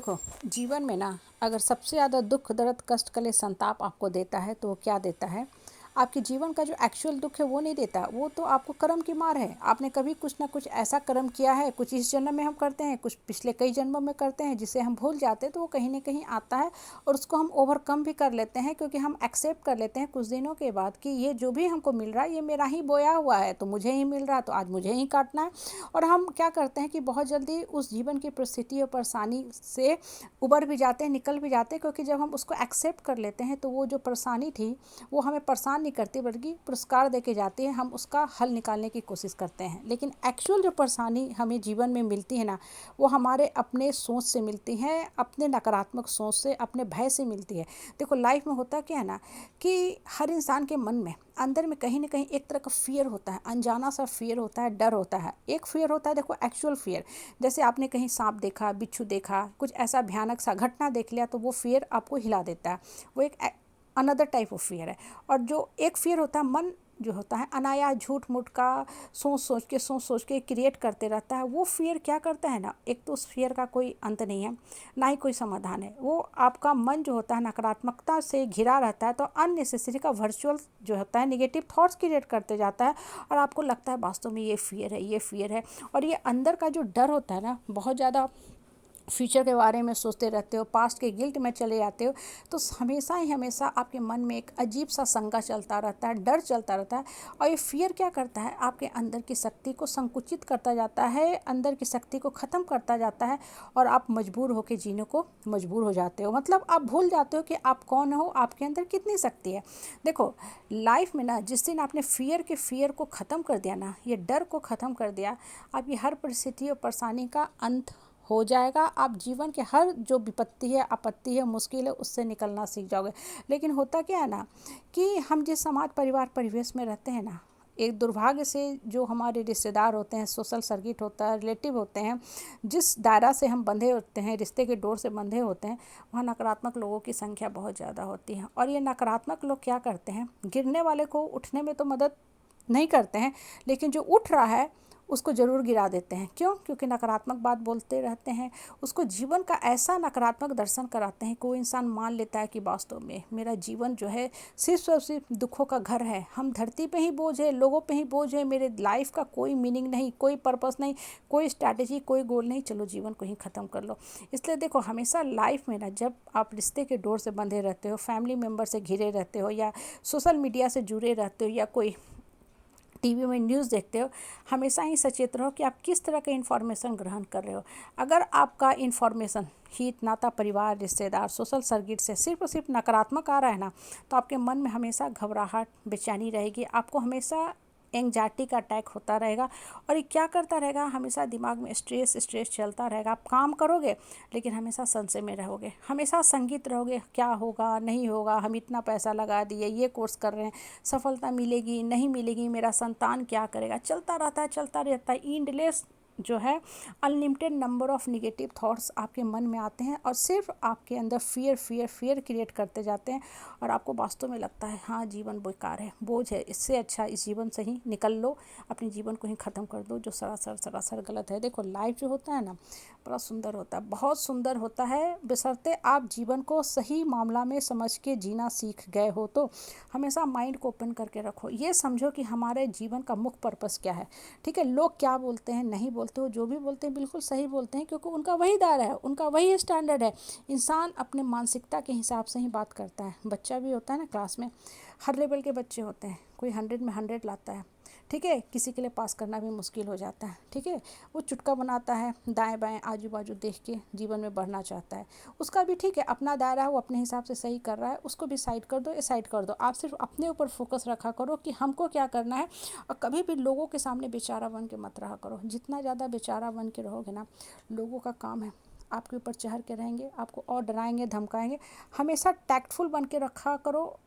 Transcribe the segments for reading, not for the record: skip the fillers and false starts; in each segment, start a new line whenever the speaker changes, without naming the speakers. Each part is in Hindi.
देखो, जीवन में ना अगर सबसे ज़्यादा दुख दर्द कष्ट कलेश संताप आपको देता है तो वो क्या देता है। आपके जीवन का जो एक्चुअल दुख है वो नहीं देता, वो तो आपको कर्म की मार है। आपने कभी कुछ ना कुछ ऐसा कर्म किया है, कुछ इस जन्म में हम करते हैं, कुछ पिछले कई जन्मों में करते हैं, जिसे हम भूल जाते हैं। तो वो कहीं ना कहीं आता है और उसको हम ओवरकम भी कर लेते हैं, क्योंकि हम एक्सेप्ट कर लेते हैं कुछ दिनों के बाद कि ये जो भी हमको मिल रहा है ये मेरा ही बोया हुआ है, तो मुझे ही मिल रहा है, तो आज मुझे ही काटना है। और हम क्या करते हैं कि बहुत जल्दी उस जीवन की परिस्थिति और परेशानी से उबर भी जाते हैं, निकल भी जाते हैं, क्योंकि जब हम उसको एक्सेप्ट कर लेते हैं तो वो जो परेशानी थी वो हमें परेशान नहीं करती, बल्कि पुरस्कार दे के जाती है। हम उसका हल निकालने की कोशिश करते हैं, लेकिन एक्चुअल जो परेशानी हमें जीवन में मिलती है ना, वो हमारे अपने सोच से मिलती है, अपने नकारात्मक सोच से, अपने भय से मिलती है। देखो, लाइफ में होता क्या है ना कि हर इंसान के मन में अंदर में कहीं ना कहीं एक तरह का फियर होता है, अनजाना सा फियर होता है, डर होता है। एक फियर होता है, देखो, एक्चुअल फियर। जैसे आपने कहीं सांप देखा, बिच्छू देखा, कुछ ऐसा भयानक सा घटना देख लिया, तो वो फियर आपको हिला देता है। वो एक अनदर टाइप ऑफ फियर है। और जो एक फियर होता है, मन जो होता है अनायास झूठ मूठ का सोच सोच के क्रिएट करते रहता है। वो फियर क्या करता है ना, एक तो उस फियर का कोई अंत नहीं है, ना ही कोई समाधान है। वो आपका मन जो होता है नकारात्मकता से घिरा रहता है, तो अननेसेसरी का वर्चुअल जो होता है निगेटिव थॉट्स क्रिएट करते जाता है। और आपको लगता है वास्तव में ये फियर है, ये फियर है। और ये अंदर का जो डर होता है ना, बहुत ज़्यादा फ्यूचर के बारे में सोचते रहते हो, पास्ट के गिल्ट में चले जाते हो, तो हमेशा ही हमेशा आपके मन में एक अजीब सा शंका चलता रहता है, डर चलता रहता है। और ये फियर क्या करता है, आपके अंदर की शक्ति को संकुचित करता जाता है, अंदर की शक्ति को ख़त्म करता जाता है, और आप मजबूर होकर जीने को मजबूर हो जाते हो। मतलब आप भूल जाते हो कि आप कौन हो, आपके अंदर कितनी शक्ति है। देखो, लाइफ में ना जिस दिन आपने फियर को ख़त्म कर दिया ना, ये डर को ख़त्म कर दिया, आपकी हर परिस्थिति और परेशानी का अंत हो जाएगा। आप जीवन के हर जो विपत्ति है, आपत्ति है, मुश्किल है, उससे निकलना सीख जाओगे। लेकिन होता क्या है ना कि हम जिस समाज परिवार परिवेश में रहते हैं ना, एक दुर्भाग्य से जो हमारे रिश्तेदार होते हैं, सोशल सर्किट होता है, रिलेटिव होते हैं, जिस दायरा से हम बंधे होते हैं, रिश्ते के डोर से बंधे होते हैं, वहाँ नकारात्मक लोगों की संख्या बहुत ज़्यादा होती है। और ये नकारात्मक लोग क्या करते हैं, गिरने वाले को उठने में तो मदद नहीं करते हैं, लेकिन जो उठ रहा है उसको ज़रूर गिरा देते हैं। क्यों? क्योंकि नकारात्मक बात बोलते रहते हैं, उसको जीवन का ऐसा नकारात्मक दर्शन कराते हैं। कोई इंसान मान लेता है कि वास्तव में मेरा जीवन जो है सिर्फ और सिर्फ दुखों का घर है, हम धरती पे ही बोझ है, लोगों पे ही बोझ है, मेरे लाइफ का कोई मीनिंग नहीं, कोई पर्पस नहीं, कोई स्ट्रैटेजी, कोई गोल नहीं, चलो जीवन को ही ख़त्म कर लो। इसलिए देखो, हमेशा लाइफ में ना जब आप रिश्ते के डोर से बंधे रहते हो, फैमिली मेम्बर से घिरे रहते हो, या सोशल मीडिया से जुड़े रहते हो, या कोई टीवी में न्यूज़ देखते हो, हमेशा ही सचेत रहो कि आप किस तरह का इन्फॉर्मेशन ग्रहण कर रहे हो। अगर आपका इन्फॉर्मेशन हित नाता परिवार रिश्तेदार सोशल सर्किट से सिर्फ और सिर्फ नकारात्मक आ रहा है ना, तो आपके मन में हमेशा घबराहट बेचैनी रहेगी, आपको हमेशा एंग्जाइटी का अटैक होता रहेगा। और ये क्या करता रहेगा, हमेशा दिमाग में स्ट्रेस चलता रहेगा। आप काम करोगे लेकिन हमेशा संशय में रहोगे, हमेशा संगित रहोगे, क्या होगा नहीं होगा, हम इतना पैसा लगा दिए, ये कोर्स कर रहे हैं, सफलता मिलेगी नहीं मिलेगी, मेरा संतान क्या करेगा, चलता रहता है एंडलेस जो है unlimited number of negative thoughts आपके मन में आते हैं, और सिर्फ आपके अंदर फियर क्रिएट करते जाते हैं। और आपको वास्तव में लगता है हाँ जीवन बेकार है, बोझ है, इससे अच्छा इस जीवन से ही निकल लो, अपने जीवन को ही ख़त्म कर दो, जो सरासर गलत है। देखो, लाइफ जो होता है ना बड़ा सुंदर होता है, बहुत सुंदर होता है, बशर्ते आप जीवन को सही मामला में समझ के जीना सीख गए हो। तो हमेशा माइंड को ओपन करके रखो, ये समझो कि हमारे जीवन का मुख्य पर्पस क्या है। ठीक है, लोग क्या बोलते हैं नहीं बोलते हो, जो भी बोलते हैं बिल्कुल सही बोलते हैं, क्योंकि उनका वही दायरा है, उनका वही स्टैंडर्ड है। इंसान अपने मानसिकता के हिसाब से ही बात करता है। बच्चा भी होता है ना, क्लास में हर लेवल के बच्चे होते हैं, कोई 100 में 100 लाता है, ठीक है, किसी के लिए पास करना भी मुश्किल हो जाता है, ठीक है। वो चुटका बनाता है, दाएं बाएं आजू बाजू देख के जीवन में बढ़ना चाहता है, उसका भी ठीक है, अपना दायरा है, वो अपने हिसाब से सही कर रहा है, उसको भी साइड कर दो, साइड कर दो। आप सिर्फ अपने ऊपर फोकस रखा करो कि हमको क्या करना है, और कभी भी लोगों के सामने बेचारा बन के मत रहा करो। जितना ज़्यादा बेचारा बन के रहोगे ना, लोगों का काम है आपके ऊपर चढ़ के रहेंगे, आपको और डराएंगे धमकाएंगे। हमेशा टैक्टफुल बन के रखा करो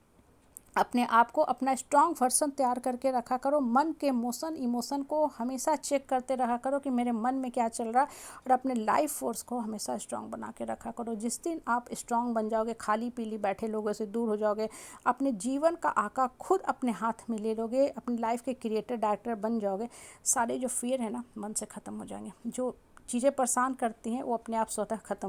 अपने आप को, अपना स्ट्रॉन्ग वर्सन तैयार करके रखा करो। मन के इमोशन को हमेशा चेक करते रहा करो कि मेरे मन में क्या चल रहा है, और अपने लाइफ फोर्स को हमेशा स्ट्रॉन्ग बना के रखा करो। जिस दिन आप स्ट्रॉन्ग बन जाओगे, खाली पीली बैठे लोगों से दूर हो जाओगे, अपने जीवन का आका खुद अपने हाथ में ले लोगे, अपनी लाइफ के क्रिएटर डायरेक्टर बन जाओगे, सारे जो फियर है ना मन से ख़त्म हो जाएंगे। जो चीज़ें परेशान करती हैं वो अपने आप स्वतः ख़त्म